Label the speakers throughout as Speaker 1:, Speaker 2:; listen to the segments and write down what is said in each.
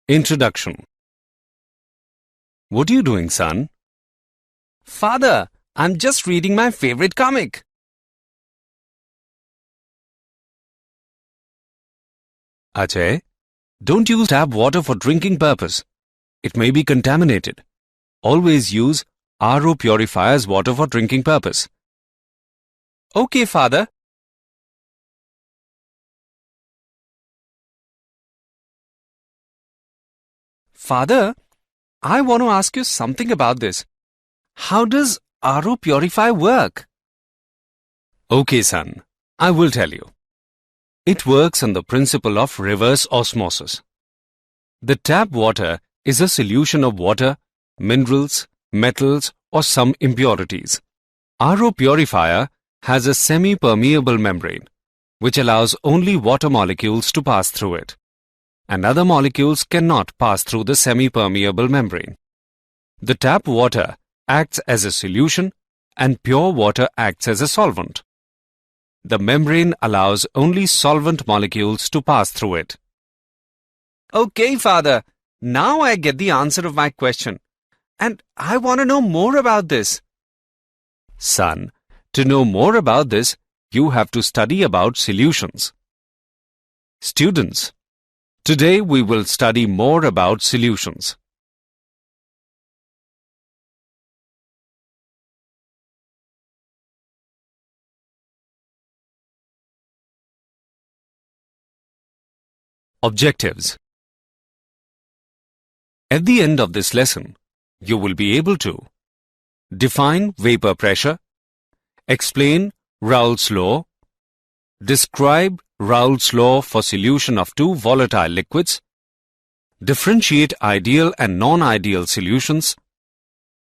Speaker 1: Introduction. What are you doing, son?
Speaker 2: Father, I'm just reading my favorite comic.
Speaker 1: Ajay, don't use tap water for drinking purpose. It may be contaminated. Always use RO purifier's water for drinking purpose.
Speaker 2: Okay, Father. Father, I want to ask you something about this. How does RO purify work?
Speaker 1: Okay, son, I will tell you. It works on the principle of reverse osmosis. The tap water is a solution of water, minerals, metals, or some impurities. RO purifier has a semi-permeable membrane, which allows only water molecules to pass through it, and other molecules cannot pass through the semi-permeable membrane. The tap water acts as a solution and pure water acts as a solvent. The membrane allows only solvent molecules to pass through it.
Speaker 2: Okay, Father. Now I get the answer of my question. And I want to know more about this.
Speaker 1: Son, to know more about this, you have to study about solutions. Students, today we will study more about solutions. Objectives. At the end of this lesson, you will be able to define vapor pressure, explain Raoult's law, describe Raoult's law for solution of two volatile liquids, differentiate ideal and non-ideal solutions,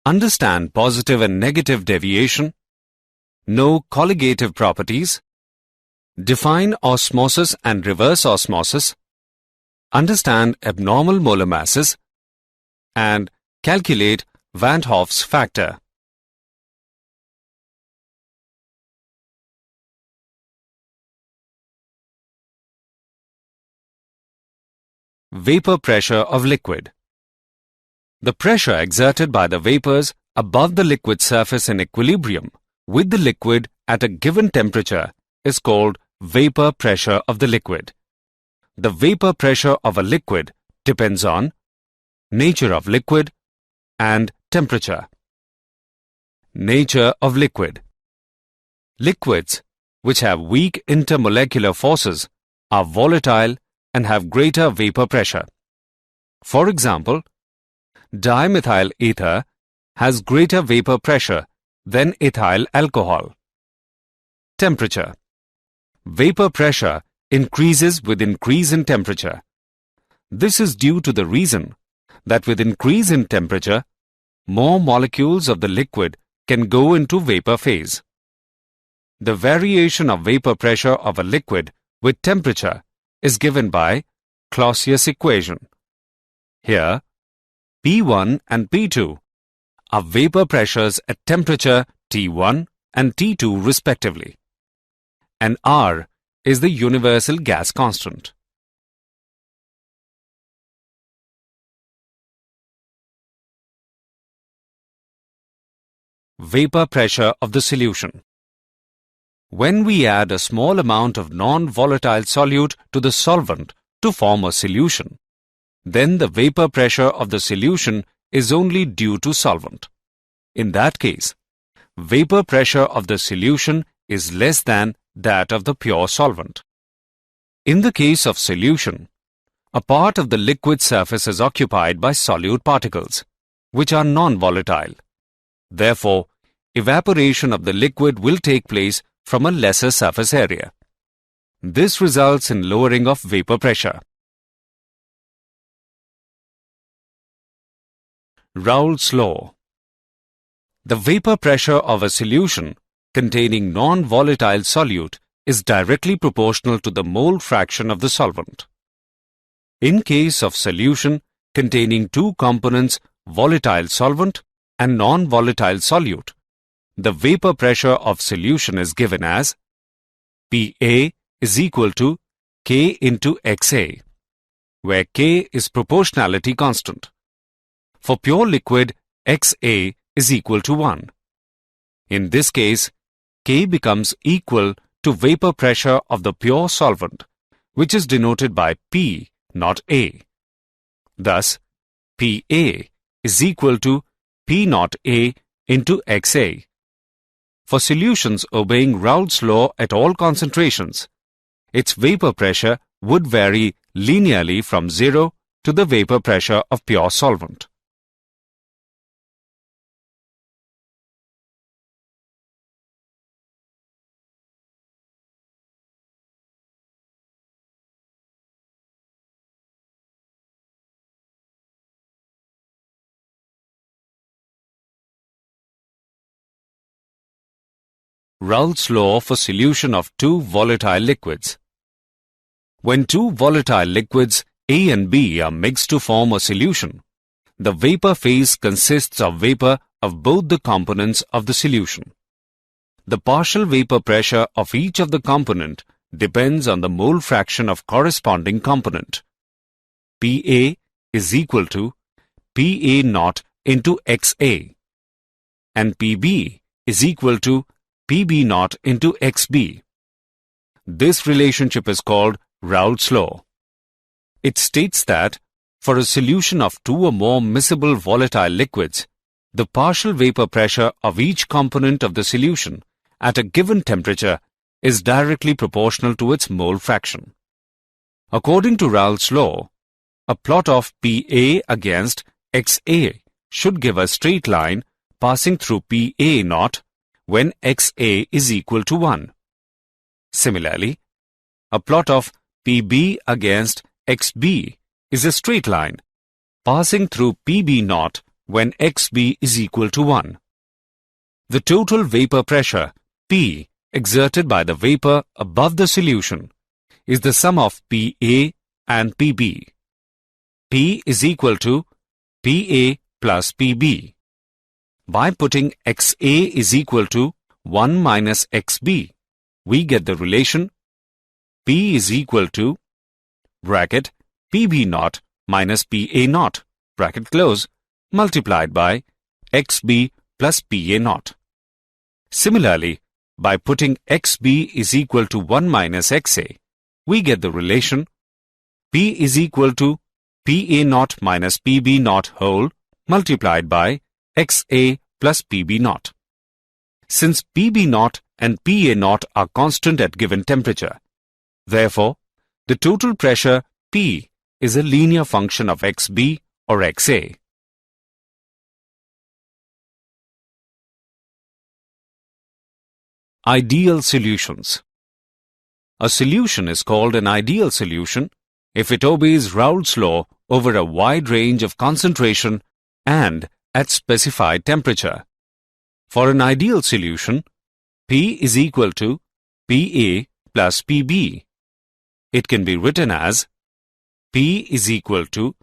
Speaker 1: understand positive and negative deviation, know colligative properties, define osmosis and reverse osmosis, understand abnormal molar masses, and calculate Vanthof's factor. Vapor pressure of liquid. The pressure exerted by the vapors above the liquid surface in equilibrium with the liquid at a given temperature is called vapor pressure of the liquid. The vapor pressure of a liquid depends on nature of liquid and temperature. Nature of liquid. Liquids which have weak intermolecular forces are volatile and have greater vapor pressure. For example, dimethyl ether has greater vapor pressure than ethyl alcohol. Temperature. Vapor pressure increases with increase in temperature. This is due to the reason that with increase in temperature, more molecules of the liquid can go into vapor phase. The variation of vapor pressure of a liquid with temperature is given by Clausius equation. Here, P1 and P2 are vapor pressures at temperature T1 and T2 respectively, and R is the universal gas constant. Vapor pressure of the solution. When we add a small amount of non-volatile solute to the solvent to form a solution, then the vapor pressure of the solution is only due to solvent. In that case, vapor pressure of the solution is less than that of the pure solvent. In the case of solution, a part of the liquid surface is occupied by solute particles, which are non-volatile. Therefore, evaporation of the liquid will take place from a lesser surface area. This results in lowering of vapor pressure. Raoult's law. The vapor pressure of a solution containing non-volatile solute is directly proportional to the mole fraction of the solvent. In case of solution containing two components, volatile solvent and non-volatile solute, the vapor pressure of solution is given as Pa is equal to K into XA. where K is proportionality constant. For pure liquid, XA is equal to 1. In this case, K becomes equal to vapor pressure of the pure solvent, which is denoted by P, not A. Thus, PA is equal to P naught A into XA. For solutions obeying Raoult's law at all concentrations, its vapor pressure would vary linearly from 0 to the vapor pressure of pure solvent. Raoult's law for solution of two volatile liquids. When two volatile liquids A and B are mixed to form a solution, the vapor phase consists of vapor of both the components of the solution. The partial vapor pressure of each of the component depends on the mole fraction of corresponding component. PA is equal to PA naught into XA, and PB is equal to PB naught into XB. This relationship is called Raoult's law. It states that for a solution of two or more miscible volatile liquids, the partial vapor pressure of each component of the solution at a given temperature is directly proportional to its mole fraction. According to Raoult's law, a plot of PA against XA should give a straight line passing through PA naught when XA is equal to 1. Similarly, a plot of PB against XB is a straight line passing through PB naught when XB is equal to 1. The total vapor pressure, P, exerted by the vapor above the solution is the sum of PA and PB. P is equal to PA plus PB. By putting XA is equal to 1 minus XB, we get the relation P is equal to bracket PB naught minus PA naught bracket close multiplied by XB plus PA naught. Similarly, by putting XB is equal to 1 minus XA, we get the relation P is equal to PA naught minus PB naught whole multiplied by XA plus PB naught. Since PB naught and PA naught are constant at given temperature, therefore, the total pressure P is a linear function of XB or XA. Ideal solutions. A solution is called an ideal solution if it obeys Raoult's law over a wide range of concentration and at specified temperature. For an ideal solution, P is equal to PA plus PB. It can be written as P is equal to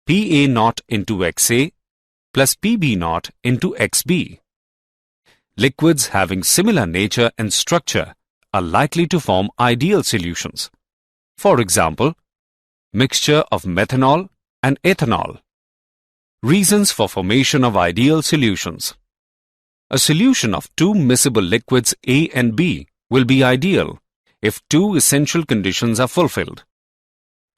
Speaker 1: PA naught into XA plus PB naught into XB. Liquids having similar nature and structure are likely to form ideal solutions. For example, mixture of methanol and ethanol. Reasons for formation of ideal solutions. A solution of two miscible liquids A and B will be ideal if two essential conditions are fulfilled.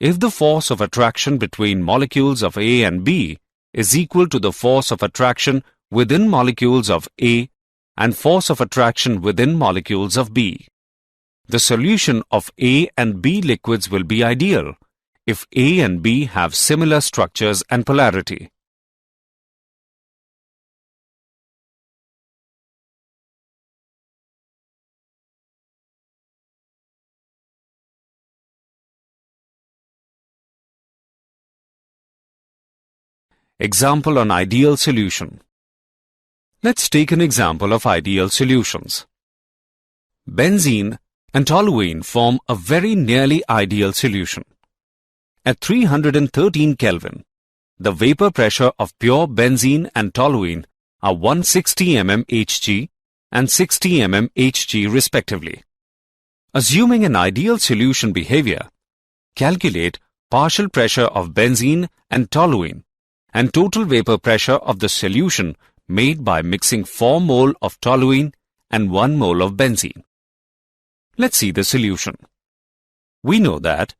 Speaker 1: If the force of attraction between molecules of A and B is equal to the force of attraction within molecules of A and force of attraction within molecules of B. The solution of A and B liquids will be ideal if A and B have similar structures and polarity. Example on ideal solution. Let's take an example of ideal solutions. Benzene and toluene form a very nearly ideal solution. At 313 Kelvin, the vapor pressure of pure benzene and toluene are 160 mm Hg and 60 mm Hg respectively. Assuming an ideal solution behavior, calculate partial pressure of benzene and toluene and total vapor pressure of the solution made by mixing 4 mole of toluene and 1 mole of benzene. Let's see the solution. We know that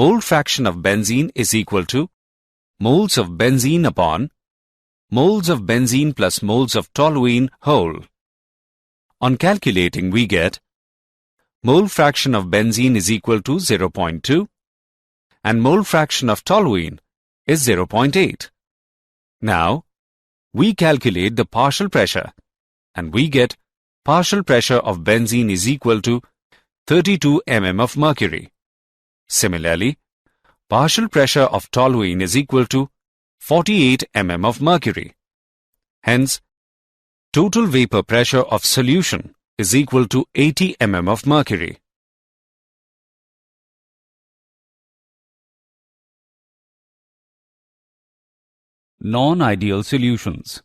Speaker 1: mole fraction of benzene is equal to moles of benzene upon moles of benzene plus moles of toluene whole. On calculating, we get mole fraction of benzene is equal to 0.2 and mole fraction of toluene is 0.8. Now, we calculate the partial pressure and we get partial pressure of benzene is equal to 32 mm of mercury. Similarly, partial pressure of toluene is equal to 48 mm of mercury. Hence, total vapor pressure of solution is equal to 80 mm of mercury. Non-ideal solutions.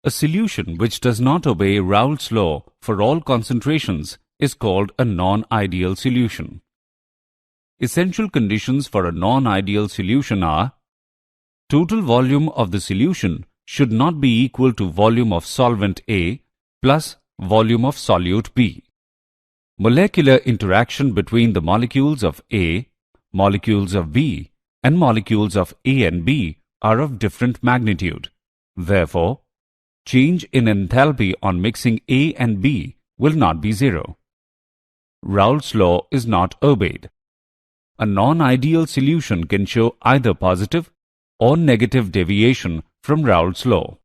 Speaker 1: A solution which does not obey Raoult's law for all concentrations is called a non-ideal solution. Essential conditions for a non-ideal solution are: total volume of the solution should not be equal to volume of solvent A plus volume of solute B. Molecular interaction between the molecules of A, molecules of B, and molecules of A and B are of different magnitude. Therefore, change in enthalpy on mixing A and B will not be zero. Raoult's law is not obeyed. A non-ideal solution can show either positive or negative deviation from Raoult's law.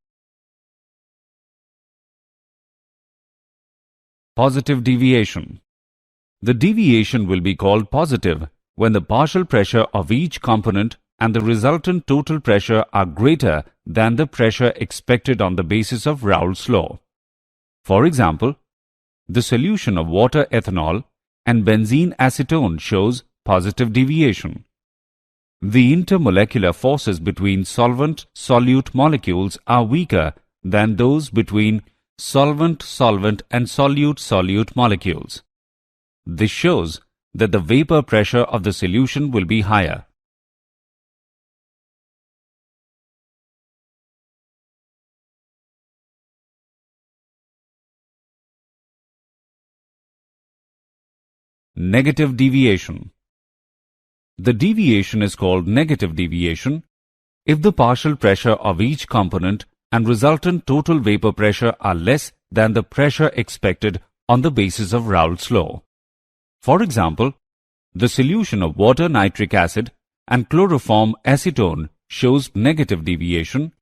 Speaker 1: Positive deviation. The deviation will be called positive when the partial pressure of each component and the resultant total pressure are greater than the pressure expected on the basis of Raoult's law. For example, the solution of water ethanol and benzene acetone shows positive deviation. The intermolecular forces between solvent-solute molecules are weaker than those between solvent-solvent and solute-solute molecules. This shows that the vapor pressure of the solution will be higher. Negative deviation. The deviation is called negative deviation if the partial pressure of each component and resultant total vapor pressure are less than the pressure expected on the basis of Raoult's law. For example, the solution of water nitric acid and chloroform acetone shows negative deviation.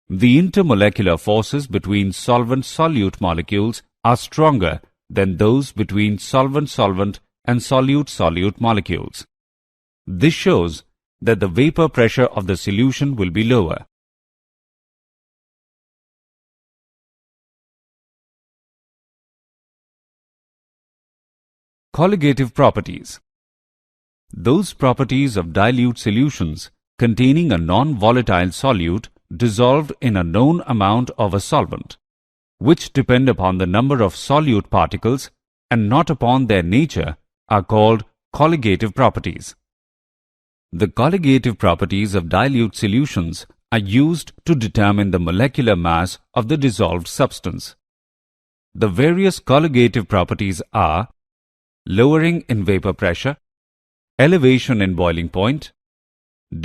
Speaker 1: The intermolecular forces between solvent-solute molecules are stronger than those between solvent-solvent and solute-solute molecules. This shows that the vapor pressure of the solution will be lower. Colligative properties. Those properties of dilute solutions containing a non-volatile solute dissolved in a known amount of a solvent, which depend upon the number of solute particles and not upon their nature, are called colligative properties. The colligative properties of dilute solutions are used to determine the molecular mass of the dissolved substance. The various colligative properties are lowering in vapor pressure, elevation in boiling point,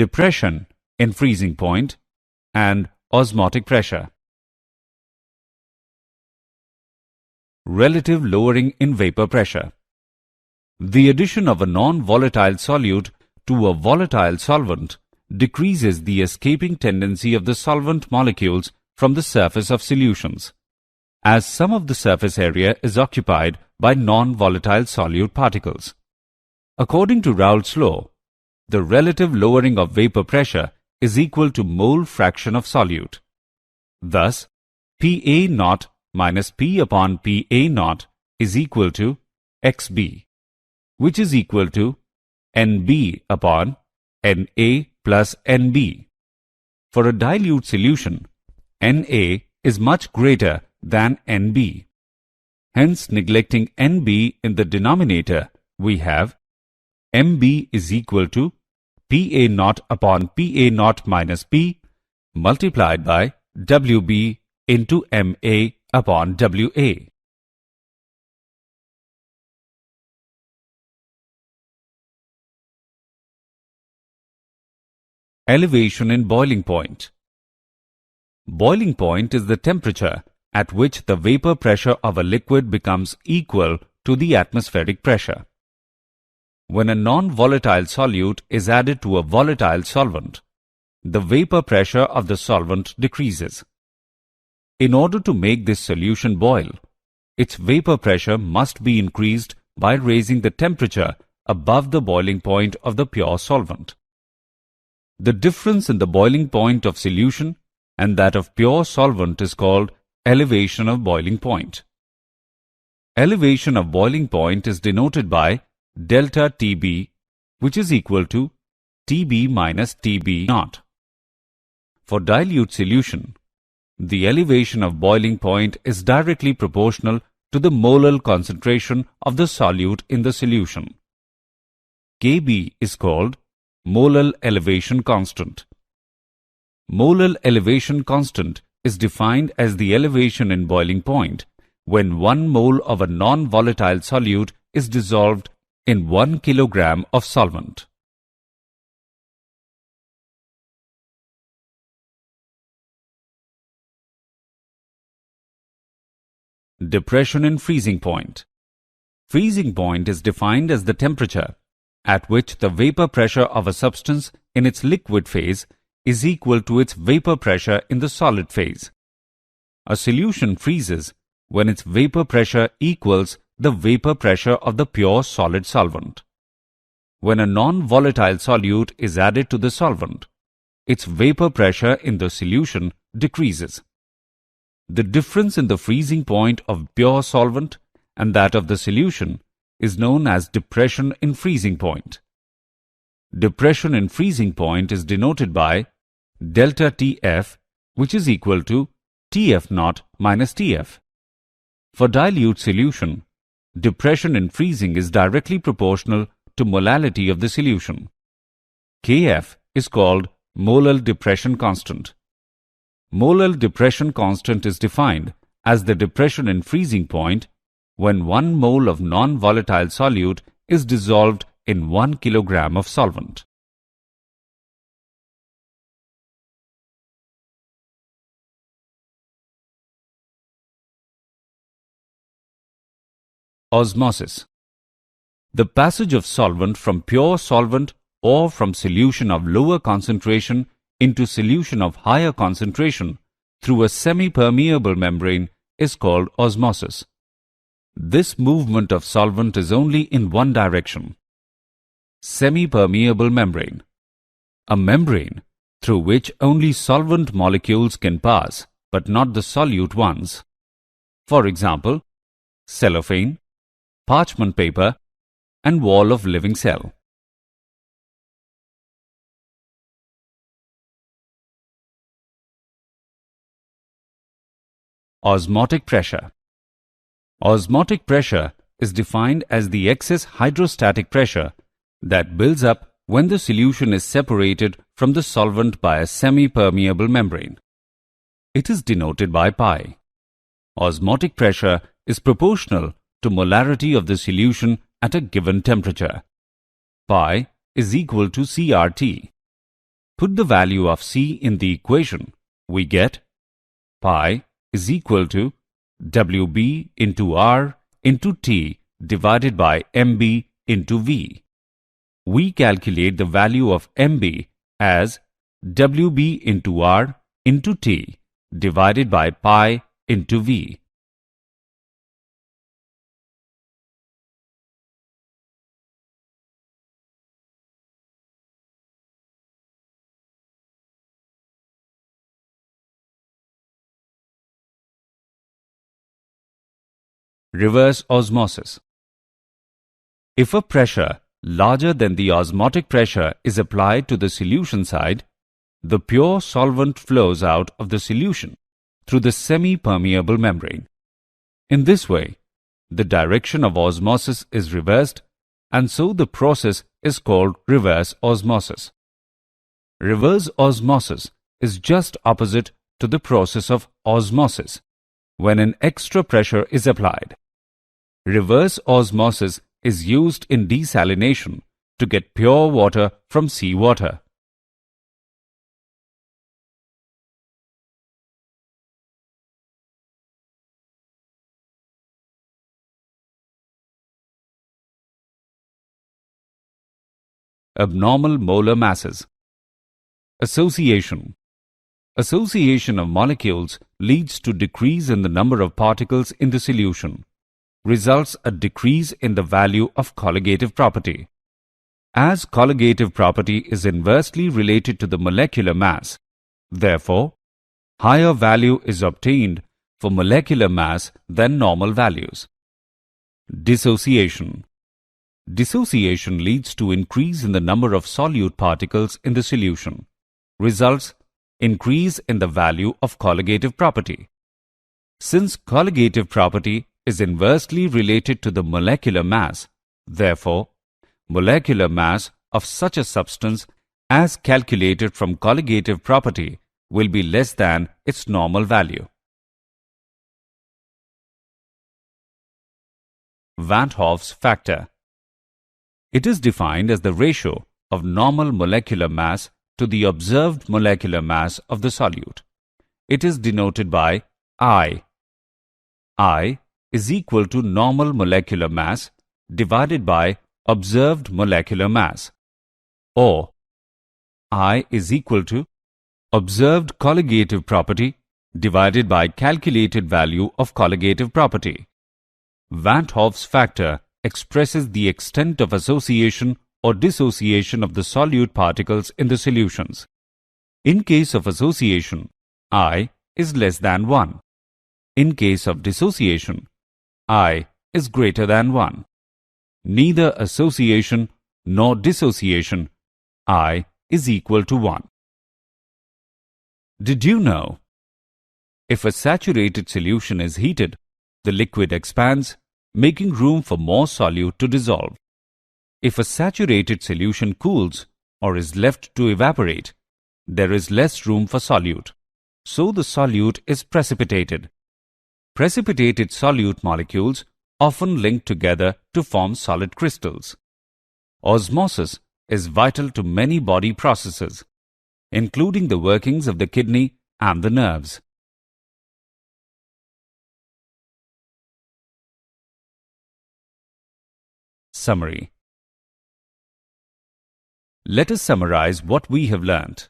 Speaker 1: depression in freezing point, and osmotic pressure. Relative lowering in vapor pressure. The addition of a non-volatile solute to a volatile solvent decreases the escaping tendency of the solvent molecules from the surface of solutions, as some of the surface area is occupied by non-volatile solute particles. According to Raoult's law, the relative lowering of vapor pressure is equal to mole fraction of solute. Thus, Pa naught minus P upon Pa naught is equal to Xb, which is equal to Nb upon Na plus Nb. For a dilute solution, Na is much greater than Nb. Hence, neglecting Nb in the denominator, we have MB is equal to PA naught upon PA naught minus P multiplied by WB into MA upon WA. Elevation in boiling point. Boiling point is the temperature at which the vapor pressure of a liquid becomes equal to the atmospheric pressure. When a non-volatile solute is added to a volatile solvent, the vapor pressure of the solvent decreases. In order to make this solution boil, its vapor pressure must be increased by raising the temperature above the boiling point of the pure solvent. The difference in the boiling point of solution and that of pure solvent is called elevation of boiling point. Elevation of boiling point is denoted by delta Tb, which is equal to Tb minus Tb naught. For dilute solution, the elevation of boiling point is directly proportional to the molar concentration of the solute in the solution. Kb is called molar elevation constant. Molar elevation constant is defined as the elevation in boiling point when 1 mole of a non-volatile solute is dissolved in 1 kilogram of solvent. Depression in freezing point. Freezing point is defined as the temperature at which the vapor pressure of a substance in its liquid phase is equal to its vapor pressure in the solid phase. A solution freezes when its vapor pressure equals the vapor pressure of the pure solid solvent. When a non-volatile solute is added to the solvent, its vapor pressure in the solution decreases. The difference in the freezing point of pure solvent and that of the solution is known as depression in freezing point. Depression in freezing point is denoted by delta Tf, which is equal to Tf naught minus Tf. For dilute solution, depression in freezing is directly proportional to molality of the solution. Kf is called molar depression constant. Molar depression constant is defined as the depression in freezing point when 1 mole of non-volatile solute is dissolved in 1 kilogram of solvent. Osmosis. The passage of solvent from pure solvent or from solution of lower concentration into solution of higher concentration through a semi-permeable membrane is called osmosis. This movement of solvent is only in one direction. Semi-permeable membrane. A membrane through which only solvent molecules can pass, but not the solute ones. For example, cellophane, parchment paper, and wall of living cell. Osmotic pressure. Osmotic pressure is defined as the excess hydrostatic pressure that builds up when the solution is separated from the solvent by a semi-permeable membrane. It is denoted by pi. Osmotic pressure is proportional to molarity of the solution at a given temperature. Pi is equal to CRT. Put the value of C in the equation. We get pi is equal to WB into R into T divided by MB into V. We calculate the value of MB as WB into R into T divided by pi into V. Reverse osmosis. If a pressure larger than the osmotic pressure is applied to the solution side, the pure solvent flows out of the solution through the semi-permeable membrane. In this way, the direction of osmosis is reversed and so the process is called reverse osmosis. Reverse osmosis is just opposite to the process of osmosis, when an extra pressure is applied. Reverse osmosis is used in desalination to get pure water from seawater. Abnormal molar masses. Association. Association of molecules leads to decrease in the number of particles in the solution, results a decrease in the value of colligative property. As colligative property is inversely related to the molecular mass, therefore, higher value is obtained for molecular mass than normal values. Dissociation. Dissociation leads to increase in the number of solute particles in the solution, results increase in the value of colligative property. Since colligative property is inversely related to the molecular mass, therefore, molecular mass of such a substance as calculated from colligative property will be less than its normal value. Vanthof's factor. It is defined as the ratio of normal molecular mass to the observed molecular mass of the solute. It is denoted by I. I is equal to normal molecular mass divided by observed molecular mass, or I is equal to observed colligative property divided by calculated value of colligative property. Vanthof's factor expresses the extent of association or dissociation of the solute particles in the solutions. In case of association, I is less than 1. In case of dissociation, I is greater than 1. Neither association nor dissociation, I is equal to 1. Did you know? If a saturated solution is heated, the liquid expands, making room for more solute to dissolve. If a saturated solution cools or is left to evaporate, there is less room for solute, so the solute is precipitated. Precipitated solute molecules often link together to form solid crystals. Osmosis is vital to many body processes, including the workings of the kidney and the nerves. Summary. Let us summarize what we have learnt.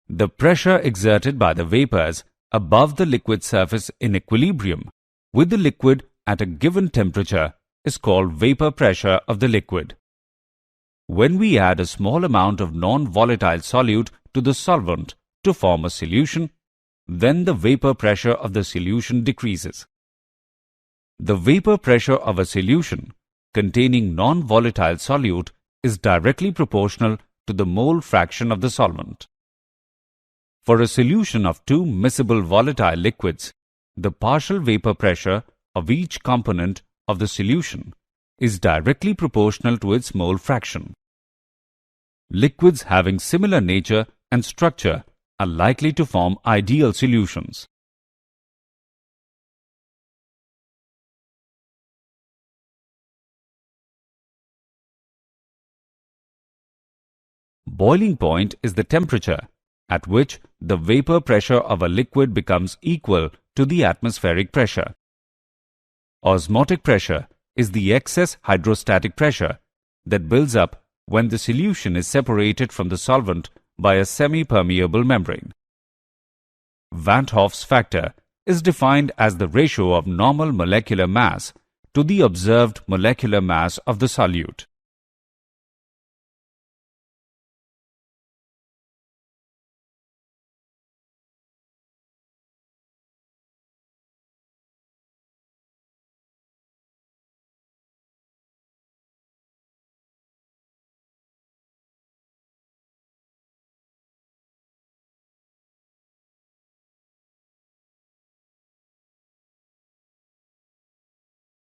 Speaker 1: The pressure exerted by the vapors above the liquid surface in equilibrium with the liquid at a given temperature is called vapor pressure of the liquid. When we add a small amount of non-volatile solute to the solvent to form a solution, then the vapor pressure of the solution decreases. The vapor pressure of a solution containing non-volatile solute is directly proportional to the mole fraction of the solvent. For a solution of two miscible volatile liquids, the partial vapor pressure of each component of the solution is directly proportional to its mole fraction. Liquids having similar nature and structure are likely to form ideal solutions. Boiling point is the temperature at which the vapor pressure of a liquid becomes equal to the atmospheric pressure. Osmotic pressure is the excess hydrostatic pressure that builds up when the solution is separated from the solvent by a semi-permeable membrane. Vanthof's factor is defined as the ratio of normal molecular mass to the observed molecular mass of the solute.